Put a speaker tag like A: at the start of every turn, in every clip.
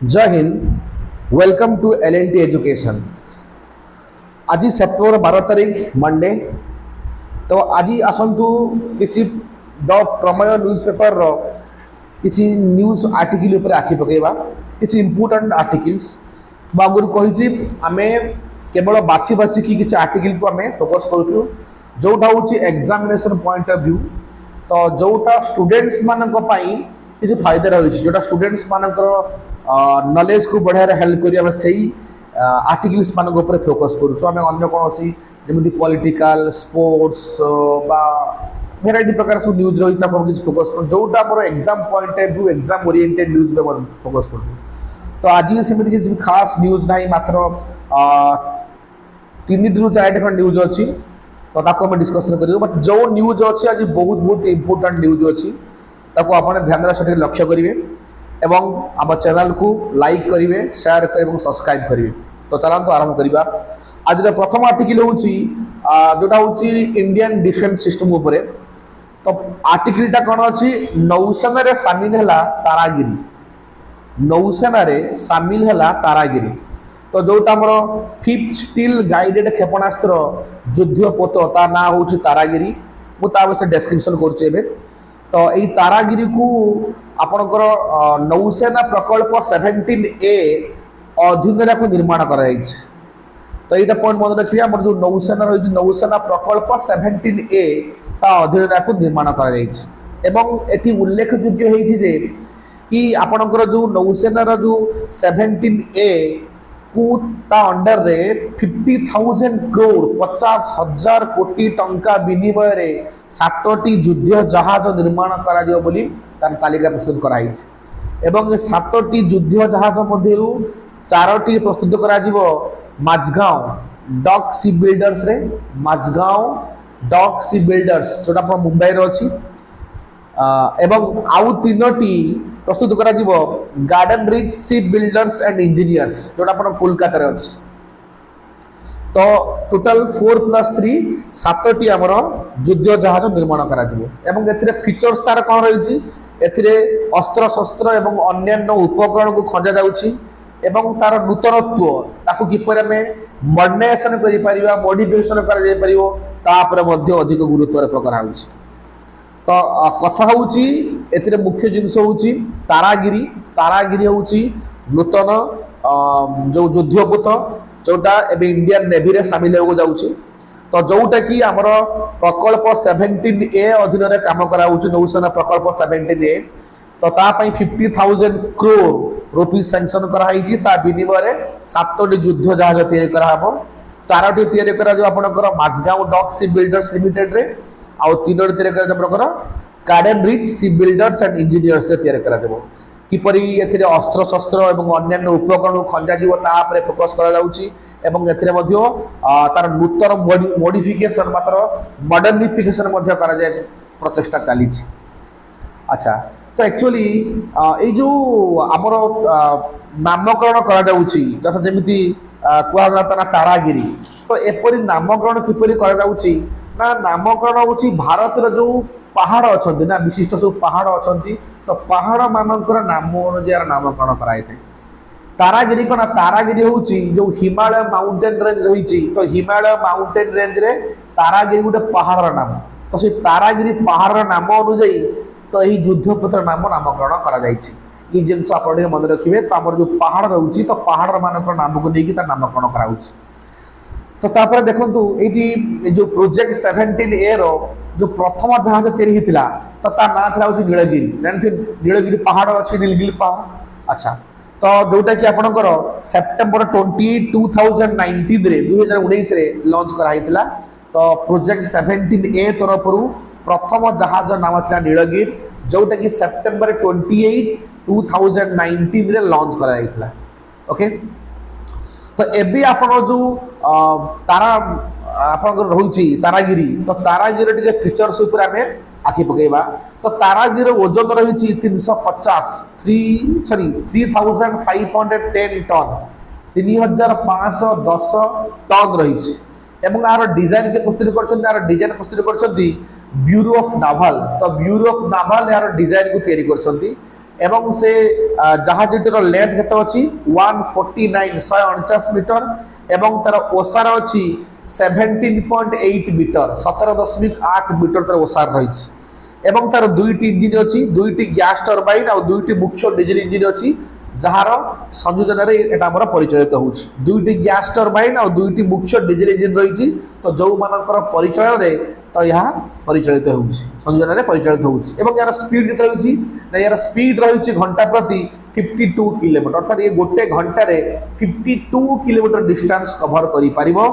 A: जय हिंद। Welcome to L and T education. आज सेप्टेम्बर 12 तारीख मंडे। तो आज आसतु किसी द प्रमेय न्यूज पेपर रो किसी न्यूज आर्टिकल ऊपर आखि पकेबा किसी इंपोर्टेंट आर्टिकल्स आगुरी कही आम केवल बाछी बाछी कि किसी आर्टिकल को आम फोकस करूँ जोटा हूँ एग्जामिनेशन पॉइंट ऑफ व्यू। तो जोटा स्टूडेंट्स मानक किसी फायदा रही जोटा स्टूडेंट्स मानकर नॉलेज को बढ़ार हेल्प करें से आर्टिकल्स मान फोकस करूँ कौन जमी पॉलिटिकल स्पोर्ट्स बा भेराइटी प्रकार सब न्यूज रही किसी फोकस कर जोटा मोर exam point of view exam oriented news में फोकस कर। तो आज सेमती किसी खास न्यूज ना मात्र 3 ରୁ 4ଟି खंड न्यूज अच्छी तो आम डिस्कसन करेंगे। बट जो न्यूज अच्छी आज बहुत बहुत इंपोर्टेंट न्यूज अच्छी आप ध्यान सठिक लक्ष्य करेंगे एवं आम चैनल को लाइक करेंगे शेयर करेंगे सब्सक्राइब करेंगे। तो चलते आरंभ करवा। आज प्रथम आर्टिकल हूँ जोटा हूँ इंडियन डिफेन्स सिस्टम उपरे। तो आर्टिकलटा कौन अच्छी नौसेना रे सामिल है तारागिरी। नौसेना रे सामिल है तारागिरी। तो जोटा मोर 5th स्टील गाइडेड क्षेपणास्त्र युद्धपोत ता ना हूँ तारागिरी। मुझे डेस्क्रिप्शन करुचे। तो यही तारागिरी को आपणकर नौसेना प्रकल्प 17A अधीन निर्माण कर। तो यहाँ पॉइंट मन रखिए आम जो नौसेना रही नौसेना प्रकल्प 17A अधीन निर्माण कर उल्लेख योग्य कि आपणकर जो नौसेनार जो 17A को ता अंडर रे 50,000 करोड़ 50,000 कोटी टंका विनिमय रे 7टी युद्ध जहाज निर्माण करा बोली तालिका प्रस्तुत कराई। एवं 7टी युद्ध जहाज मध्यरु 4टी प्रस्तुत करा माझगांव डॉक सी बिल्डर्स रे। माझगांव डॉक सी बिल्डर्स जोटा अपन मुंबई रे अछि। एवं आउ 3टी प्रस्तुत करा garden reach ship builders and engineers जोटा अपन कोलकाता रे अछि। तो टोटल 4+3 7टी आमर युद्ध जहाज निर्माण करा एवं एथिरे फीचर्स तार कौन रही एथिरे अस्त्र शस्त्र एवं अन्यान्य उपकरण को खंजा जाउछि एवं तार नूतनत्व ताकू किपर आम मॉडर्नाइजेशन करि परिबा मॉडिफिकेशन करा जाय परिबो तापर मध्ये अधिक गुरुत्व आरोप करा होछि। तो कथा होउछि एथिरे मुख्य जिनिस होउछि तारागिरी। तारागिरी होउछि नूतन जो युद्धपोत जोटा एबे इंडियन नेवी रे शामिल होगो जाउछि। तो जोटा कि आमर प्रकल्प 17A अधीन रे काम करा होउछि नौसेना प्रकल्प 17A। तो ता पई 50,000 करोड़ रुपीस सैंक्शन करा हाइछि। ता विनिमय रे 7टी युद्ध जहाज तैयार करा हबो। 4टी तैयार करा जो आपनकर Mazagon dock ship builders limited रे आउ 3टी तैयार करा आपनकर garden reach ship builders and engineers रे तैयार करा देबो। किपरि एथिरे अस्त्र शस्त्र एवं अन्यान्य उपकरण खंजा जीव तापरे फोकस करा जाउछि एवं एथिरे मध्ये तार नूतन मॉडिफिकेशन मात्र मॉडर्निफिकेशन मध्ये करा जाय प्रचेष्टा चलीछि। अच्छा तो एक्चुअली ये जो आमर नामकरण करा जाउछि जथा जेमिति कुआ जाता ना तारागिरी। तो एपरि नामकरण किपरि करा जाउछि ना नामकरण होछि भारत रे जो पहाड़ अछंती ना विशिष्ट सब पहाड़ अछंती तो पहाड़ मानकर नाम अनुसार नामकरण कराई थे। तारागिरी कौन तारागिरी होउछि जो हिमालय माउंटेन रेंज रही। तो हिमालय माउंटेन रेंज रे तारागिरी गोटे पहाड़ नाम। तो से तारागिरी पहाड़ नाम अनुଯାयी तो यही युद्धपोतर नाम नामकरण करा जायछि। ये जिनस आप मन रखिए। तो आम जो पहाड़ रोचे तो पहाड़ मानकर नाम को लेकिन नामकरण करा। तो तापर देखंतु एठी जो प्रोजेक्ट 17A रो जो प्रथम जहाज तैयारी हितला तो ता ना था होछि नीलगिरी। जानथि नीलगिरी पहाड़ अछि नीलगिरी पहाड़। अच्छा तो जोटा कि आपनकर सेप्टेम्बर 20 2019 रे 2019 रे लॉन्च करा हितला। तो प्रोजेक्ट 17A तरफरु प्रथम जहाज नाम था नीलगिरी जोटा कि सेप्टेम्बर 28 2019 रे लॉन्च करा हितला। ओके तो एबी आपण जो तारा आपन रही तारागिरी। तो तारागिरी टिके फीचर्स ऊपर आमे आखि पकेबा। तो तारागिरी ओजन रही 3510 टन 3510 टन रही। एवं आर डिजाइन के प्रस्तुत करछन आर डिजाइन प्रस्तुत करछन ब्यूरो ऑफ नाभाल। तो ब्यूरो ऑफ नाभाल यार डिजाइन को तैयारी करछन एवं से जहाजटीर लेंथ केते अछि 149 149 मीटर एवं तार ओसार अछि 17.8 मीटर 17.8 मीटर तार ओसार रही एवं तार दुईटी इंजिन अछि दुईटी गैस टरबाइन और दुईटी मुख्य डीजल इंजिन अछि जार संयोजन एटा हमर परिचालित होउछि दुईटी गैस टरबाइन और दुईटी मुख्य डीजल इंजिन रही तो जो मानकर परिचालन रे तो यह परिचालित होउछि संयोजन रे परिचालित होउछि एवं यार स्पीड केते रही ना यार स्पीड रही घंटा प्रति 52 किलोमीटर अर्थात ये गोटे घंटा रे 52 किलोमीटर डिस्टेंस कवर करि पारिबो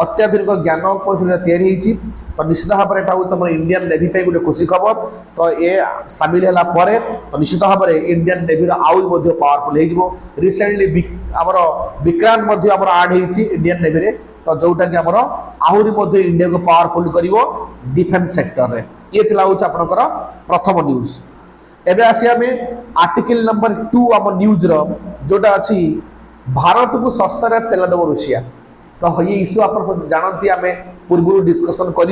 A: अत्याधुनिक ज्ञान कौशल तैयारी होती तो निश्चित भाव में यहाँ इंडियन नेवी पे गोटे खुशी खबर तो ये सामिल है तो निश्चित भाव में इंडियन नेवी आउ पावरफुल हो रिसेंटली आमर विक्रांत आड होती इंडियन नेवी रे तो जोटा कि आमर आहरी इंडिया को पावरफुल कर डिफेन्स सेक्टर रे ये आपनकर प्रथम न्यूज एबे आसी आमे आर्टिकल नंबर 2 आम न्यूज रो जोटा अछि भारत को सस्ता तेल देव रुषिया तो ये इश्यू आप जानती आम पूर्व डिस्कसन कर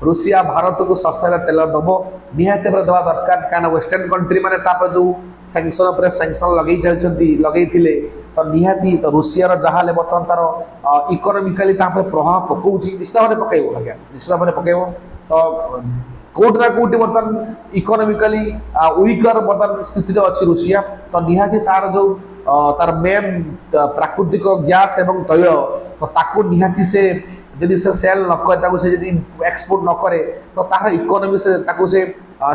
A: रुषिया भारत को सस्ता तेल दब निहाती देवा दरकार क्या वेस्टर्न कंट्री मैंने जो सैंक्शन पर सैंक्शन लगे चलती लगे तो निहाती तो रुषिया जहाँ बर्तमान तार इकोनोमिकाली प्रभाव पकाउछ निश्चित भाव में पकड़ आज्ञा निश्चित भाव में पकड़ तो कोट ना कोटी बर्तमान इकोनोमिकाली वीकर बर्तमान स्थित अच्छी रुषिया तो निहाती तार जो तार मेन प्राकृतिक गैस एवं तैल तो ताकू निहाती से जदि से सेल न करे से जदि एक्सपोर्ट न करे तो तार इकोनोमी से ताकू से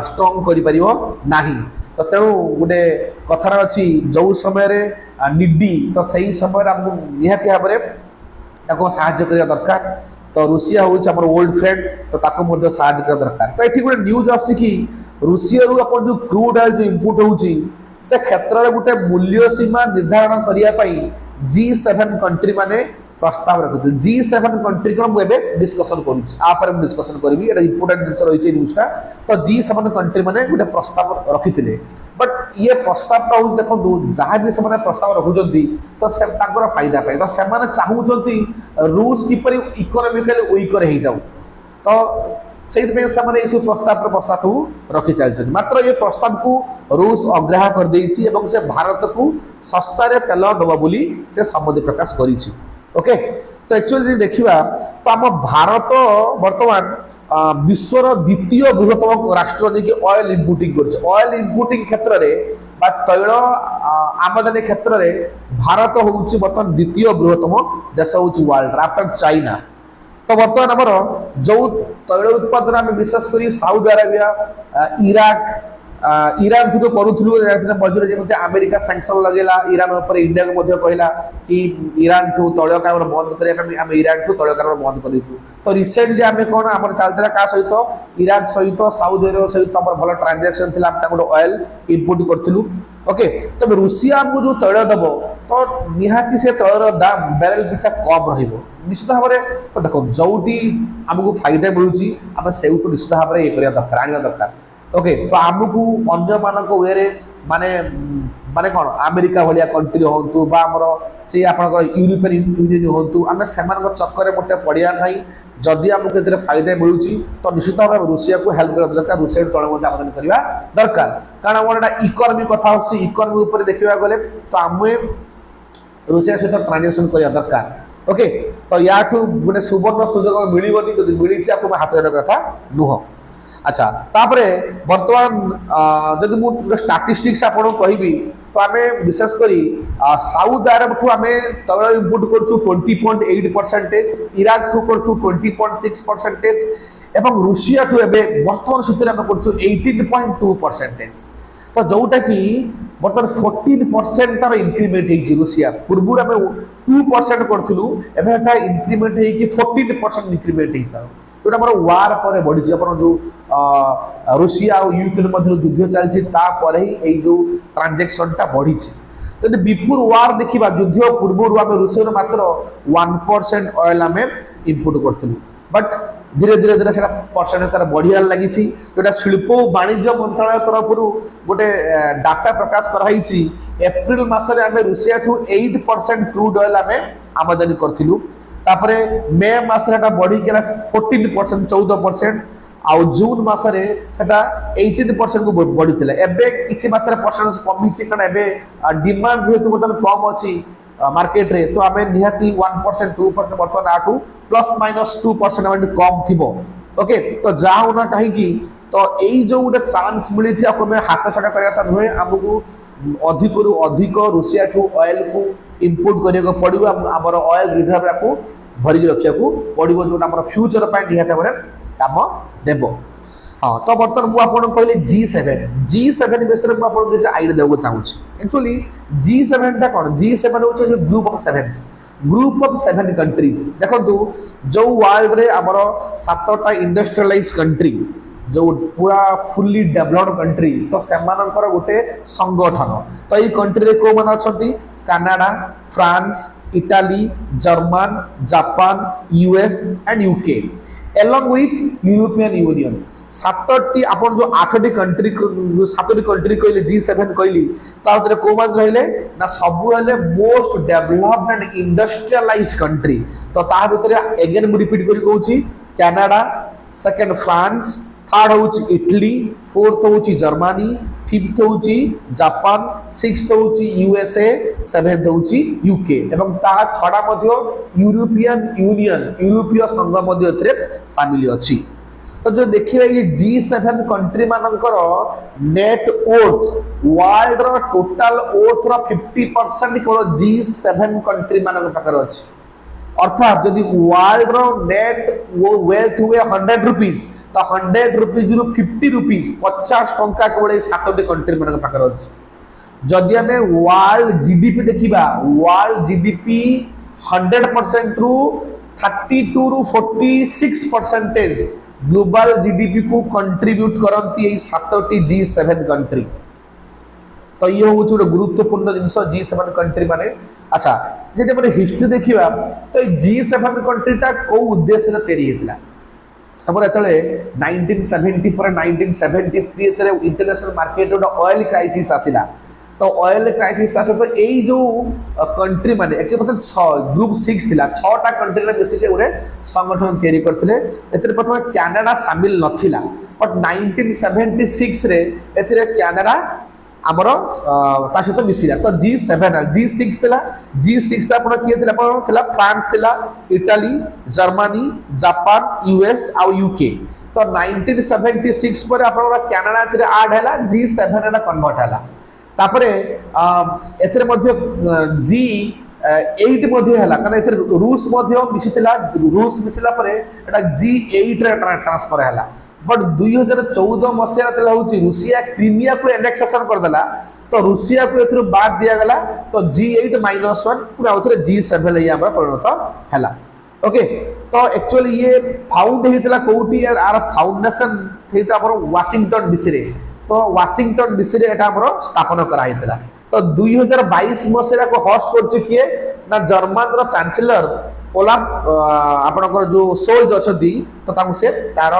A: स्ट्रॉन्ग करि परिबो नाही तो तेणु गोटे कथार अच्छी जो समय रे निडी तो सही समय हमको निहाती भाव में ताको साहाय्य करिया दरकार तो रुषिया होउछ हमर ओल्ड फ्रेंड तो ताको मध्ये साहाय्य करिया दरकार तो एठी गोटे न्यूज आछि कि रुषिया रु अपन जो क्रूड ऑयल जो इंपोर्ट होउछि से क्षेत्र में गोटे मूल्य सीमा निर्धारण करने G7 कंट्री माने प्रस्ताव रखुचे G7 कंट्री को मुझे डिस्कसन करूँ डिस्कसन करी इंपोर्टेंट जिन रही न्यूज़टा तो G7 कंट्री माने गोटे प्रस्ताव रखी बट ये प्रस्ताव देखो जहाँ भी से प्रस्ताव रखुंट तो से फायदा पाए तो से चाहूँगी रूस किपर इकोनोमिकली वीकर हो जाऊ तो से प्रस्ताव सब रखी चलते मात्र ये प्रस्ताव को रूस अग्राह्य कर देछि एवं से भारत को सस्तार तेल दब बोली से सम्मति प्रकाश करिछि ओके तो एक्चुअली देखिबा तो आम भारत वर्तमान विश्वर द्वितीय बृहत्तम राष्ट्र जे ऑयल इंपोर्टिंग कर ऑयल इंपोर्टिंग क्षेत्र में बा तैल आमदानी क्षेत्र में भारत होउछि वर्तमान द्वितीय बृहत्तम देश होउछि वर्ल्ड आफ्टर चाइना तो बर्तमान आमर जो तैल उत्पादन आम विशेष कर साउदी अरेबिया इराक ईरान ठू तो करूँ मझे जमी अमेरिका सैंक्शन लगेला ईरान उपर इंडिया को कहला कि ईरान ठू तैल कारोबार बंद करने आम ईरान ठू तैल कारोबार बंद करूँ तो रिसेंटली आम कौन आम चलता क्या सहित ईरान सहित साउदी अरेबिया सहित आम भल ट्रांजेक्शन थी गोटे ऑयल इम्पोर्ट करूँ ओके तब रुषिया आमको जो तैल दब तो निहाती से तैलर दाम बैरेल पिछा कम निश्चित भाव में तो देखो जोटी आमको फायदा मिलूँ आम से निश्चित भाव में ये दरकार आना दरकार ओके तो आमको अन्य मानक वे माने माने कौन अमेरिका भाया कंट्री हूँ आमर से यूरोपियन यूनियन हूँ आम से चक्कर मोटे पड़ा ना जदि आमको ये फायदा मिलूँ तो निश्चित भाव में रुषिया को हेल्प करवा दरकार रुषिया तैल आमदानी करवा दरकार कारण आम इकोनोमी कथा इकोनोमी देखा गले तो आम रुषिया सहित ट्रांजेक्शन करवा दरकार ओके तो या गोटे सुवर्ण सुजोग मिलबनी जो मिली आपको हाथ रखा कथा नुह अच्छा तापरे वर्तमान जदि मुझे स्टाटिस्टिक्स आपको कहबी तो आम विशेषकर साउथ अरब ठू आम तैल इम्पोर्ट कर 20.8% इराक ठू कर 20.6% एवं रुषिया ठू वर्तमान स्थिति आम कर 18.2% तो जोटा कि बर्तमान 14% तार इंक्रीमेंट हो रुषिया पूर्व आम 2% करूँ एवं इंक्रीमेंट हो 14% इंक्रीमेंट हो जोटा मोर वार पर बढ़ी जो रुषिया और यूक्रेन मध्य युद्ध चलती ही जो ट्रांजेक्शनटा बढ़ी जब बिफोर वार देखा युद्ध पूर्व आम रुषिया मात्र 1% ऑयल आम इम्पोर्ट करूँ बट धीरे धीरे धीरे से परसेंटेज तार बढ़िया लगी जोटा शिल्प और वाणिज्य मंत्रालय तरफ गोटे डाटा प्रकाश कराई एप्रिल मसरे आम रुषिया ठू 8% क्रूड ऑयल आम आमदानी करूँ तापरे मे मसरे बढ़ी गला 14% 14% आउ जून मासरे सेटा 18% को बढ़ी थिला एबे किछि मात्रा परसेंटेज कमी छि कारण एबे डिमांड जेतु बर्तमान कम अछि मार्केट रे तो आमे निहाती 1% 2% बर्तमान आठू प्लस माइनस 2% आमे कम थिबो ओके तो जाऊ ना कहीं की तो एई जो गोटे चांस मिली छि आपको मैं हाथ छडा करया था नुहे हमकु अधिक रु अधिक रूसिया ठू ऑयल को इंपोर्ट करिया को पड़िबो हमर ऑयल रिजर्व को भरिक रखिया को पड़िबो जोटा हमर फ्यूचर पाइ निहाते हमरे काम देबो हाँ तो बर्तमान मुझे आपको कहली G7 विषय में आपको किसी आइडिया देवाक चाहूँगी एक्चुअली G7 टा कौन G7 हूँ ग्रुप ऑफ 7 कंट्रीज देखो जो वर्ल्ड रे आमर 7टा इंडस्ट्रियलाइज कंट्री जो पूरा फुल्ली डेवलप्ड कंट्री तो सेमानकर गोटे संगठन तो ये कंट्री रे को मान अछंती Canada France Italy German Japan US and UK along with European Union 7टी आपन जो 8टी कंट्री 7टी कंट्री कहले G7 कहली ता भीतर को मान रहले ना सब हेले most developed and industrialised country तो ता भीतर अगेन मु रिपीट करी कहूची कनाडा सेकंड फ्रांस थर्ड होची इटली फोर्थ होची जर्मनी फिफ्थ होची जापान सिक्स्थ होची यूएसए सेवेंथ होची यूके एवं ता छडा मध्य यूरोपियन यूनियन यूरोपीय संघ मध्य एथरे शामिल अछि तो जो देखिए ये G7 कंट्री मानकर नेट वर्थ वर्ल्ड रो टोटल वर्थ रो 50% केवल G7 कंट्री मानक पाकर अछि अर्थात यदि वर्ल्ड रो नेट वो वेल्थ हुए 100 रुपीस तो 100 रुपीस रु 50 रुपीस 50 टंका केवल 7टी कंट्री मानक पाकर अछि जदि हमें वर्ल्ड जीडीपी देखिबा वर्ल्ड जीडीपी 100% रु 32 रु 46% ग्लोबल जीडीपी को कंट्रीब्यूट करती है 7टी G7 कंट्री तो ये हूँ गोटे गुरुत्वपूर्ण जिनस G7 कंट्री माने अच्छा जे हमर हिस्ट्री देखिबा तो G7 कंट्री टा को उद्देश्य रे तैयारी हेतला हमर एतले 1970 पर 1973 एतले इंटरनेशनल मार्केट रो ऑयल क्राइसिस आसिला तो ऑयल क्राइसिस आसे तो एई जो कंट्री माने एक्चुअली मतलब ग्रुप 6 थिला 6टा कंट्री रे मिसिके गोटे संगठन तैयारी करथिले एतरे प्रथम कनाडा शामिल नथिला बट 1976 रे एतरे कनाडा हमर ता सहित मिसिला तो G6 थिला G6 ता आपण किए थिला फ्रांस थिला इटाली जर्मनी जापान यूएस आ यूके तो 1976 पर आपण कनाडा एतरे ऐड हैला G7 रे कन्वर्ट हैला तापरे एथरे मध्य G8 मध्य हैला कारण एथरे रूस मध्य मिसितला रूस मिसिला परे एटा G8 रे ट्रांसफर हैला बट 2014 मसिया तला होची रूसिया क्रीमिया को एनेक्सेशन कर देला तो रूसिया को एथरे बाद दिया गला तो G8 -1 पूरा उथरे G7 ले हमरा परिणत हैला ओके तो एक्चुअली ये फाउंड हेतला कोठी यार आर फाउंडेशन थेता पर वाशिंगटन डीसी रे तो वाशिंगटन डीसी रे एटा हमरो स्थापन करा हेतला तो 2022 मसिया को होस्ट कर किए ना जर्मन रो चांसलर ओलाफ आपनकर जो सोल्ज अछंती तो ताकू से तार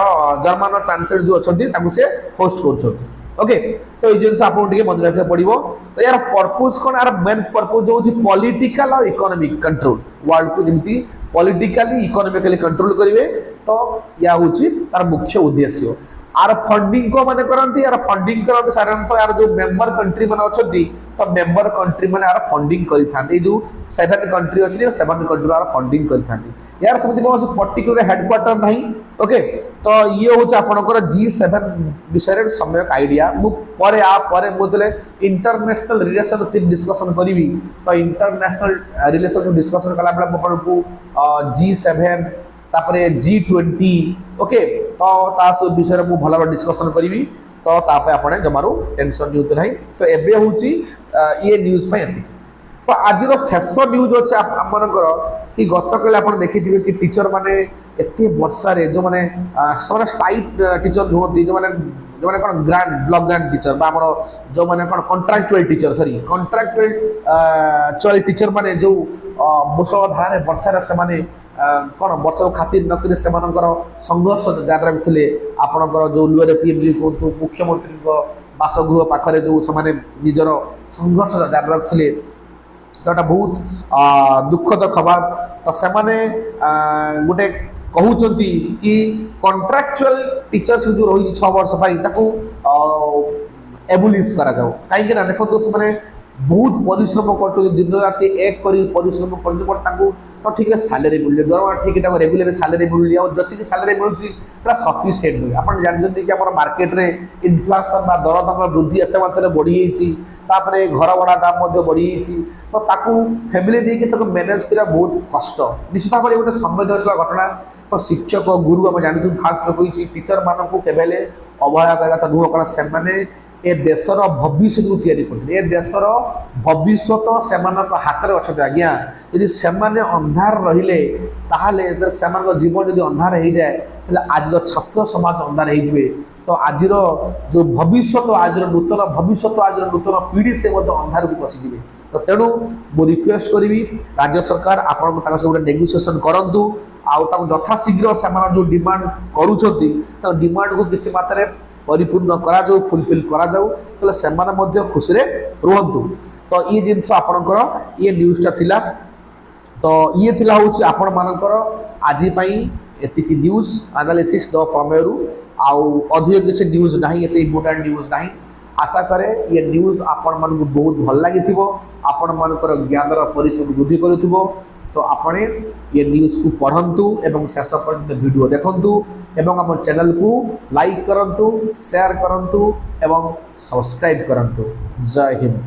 A: जर्मन चांसलर जो अछंती ताकू से होस्ट करछंती ओके तो ये जिनस आपन टिके मन रखे पड़िबो तो यार पर्पस कोन यार मेन पर्पस जो होची पॉलिटिकल और इकोनॉमिक कंट्रोल वर्ल्ड को जेमती पॉलिटिकली इकोनॉमिकली कंट्रोल करिवे तो या होची तार मुख्य उद्देश्य आर फंडिंग को माने करंती यार फंडिंग करंती साधारणतः यार जो मेंबर कंट्री माने अछंती तो मेंबर कंट्री माने यार फंडिंग करि थांती जो 7 कंट्री अछि 7 कंट्री यार फंडिंग करि थांती यार समिति को पर्टिकुलर हेडक्वार्टर नाही ओके तो ये होच आपनकर G7 विषय रे सम्यक आईडिया मु परे आ परे मोतले इंटरनेशनल रिलेशनशिप डिस्कशन करिवि तो इंटरनेशनल रिलेशनशिप डिस्कशन कला बेला आपनको G7 तापरे G20 ओके तो तास विषय मु भला डिस्कशन करी तो तापे आपने जमारू टेंशन निउत नहीं तो एबे होची ये न्यूज पे एति तो आज रो शेष न्यूज अछि हमनकर कि गतकाल आपण देखिथिबे कि टीचर माने एते वर्षा रे जो माने समान स्टाइट टीचर होती जो माने कोन ग्रांड ब्लॉक ग्रांड टीचर बा हमरो जो माने कोन कॉन्ट्रैक्चुअल टीचर सॉरी कॉन्ट्रैक्चुअल चल टीचर माने जो मुसलधारे वर्षा रे से माने कौन वर्ष खातिर नक संघर्ष जारी रखते आपणकर जो लुअर पीएमजी कहतु मुख्यमंत्री बासगृह पाखे जो से निजर संघर्ष जारी रखते तो बहुत दुखद खबर तो से गोटे कहते कि कंट्राक्चुअल टीचर्स जो रही 6 वर्ष एबुलिश करा जाओ कहीं देखो से बहुत परिश्रम कर दिन राति एक कर परिश्रम कर तो ठीक है सालेरी मिले दरमा ठीक है रेगुलर सालेरी मिली और जी सालेरी मिलूँ सफिसीयंट नुहे आप जानते कि मार्केट में इनफ्लेसन दर दाम वृद्धि एत मात्रा बढ़ी जापर घर भड़ा दाम बढ़ी तो ताकू फैमिली नहीं मैनेज करा बहुत कष्ट निश्चित भाव में गोटे संवेदनशील घटना तो शिक्षक गुरु आम जानते फास्ट कही टीचर मानक केवल अवहेला करने कथा नुह कारण से ए देशर भविष्य को तैयारी करते देशर भविष्य से हाथ में अच्छा आज्ञा यदि से अंधार रहिले जीवन जब अंधार हो जाए आज छात्र समाज अंधार हो तो आज जो भविष्य आज नूतन भविष्य आज नूतन पीढ़ी से अंधार को पशिजे तो तेणु मु रिक्वेस्ट करी राज्य सरकार आपन गोटे नेगोसिएशन करूँ यथाशीघ्र से जो डिमांड करुँच डिमांड को किसी मात्रा परिपूर्ण करा जाऊ फुलफिल करा जाऊ तो से खुशी रुहतु तो ये जिनस आपणकर ये न्यूज़टा थिला तो ये थिला होची आपण मानकर आज एतिकी न्यूज़ एनालिसिस द प्रमेय आउ अधिक किसी न्यूज़ नहीं एते इम्पोर्टेंट न्यूज़ नहीं आशा करे ये न्यूज़ आपण मन को बहुत भल लगी आपण मानकर ज्ञानर परिसर वृद्धि करुथिबो तो आपने ये न्यूज़ को पढ़ंतु एवं शेष पर्यंत वीडियो देखंतु एवं आम चैनल को लाइक करंतु शेयर करंतु एवं सब्सक्राइब करंतु। जय हिंद।